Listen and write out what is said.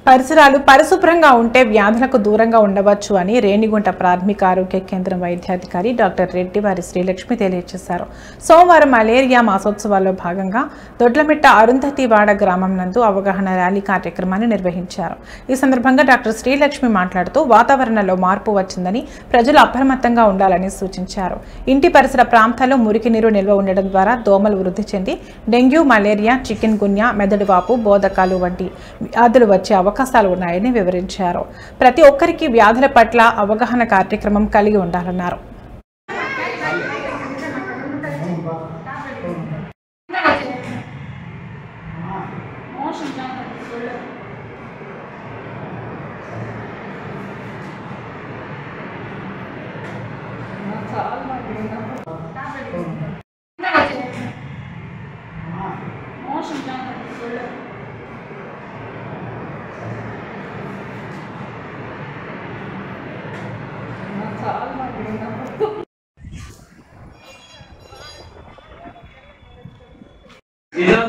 పరిసరాలు పరిశుభ్రంగా ఉంటే వ్యాధులకు దూరంగా ఉండవచ్చు అని రేణిగుంట ప్రాథమిక ఆరోగ్య కేంద్రం వైద్యాధికారి డాక్టర్ రెడ్డివారి శ్రీలక్ష్మి తెలియజేశారు. సోమవారం మలేరియా మాసోత్సవాల్లో భాగంగా దొడ్లమిట్ట అరుంధతివాడ గ్రామం నందు అవగాహన ర్యాలీ కార్యక్రమాన్ని నిర్వహించారు. ఈ సందర్భంగా డాక్టర్ శ్రీలక్ష్మి మాట్లాడుతూ వాతావరణంలో మార్పు వచ్చిందని ప్రజలు అప్రమత్తంగా ఉండాలని సూచించారు. ఇంటి పరిసర ప్రాంతాల్లో మురికి నీరు నిల్వ ఉండడం ద్వారా దోమలు వృద్ధి చెంది డెంగ్యూ, మలేరియా, చికెన్ గున్యా, మెదడువాపు, బోధకాలు వంటి వ్యాధులు వచ్చే అవకాశాలు ఉన్నాయని వివరించారు. ప్రతి ఒక్కరికి వ్యాధుల పట్ల అవగాహన కార్యక్రమం కలిగి ఉండాలన్నారు. Tidak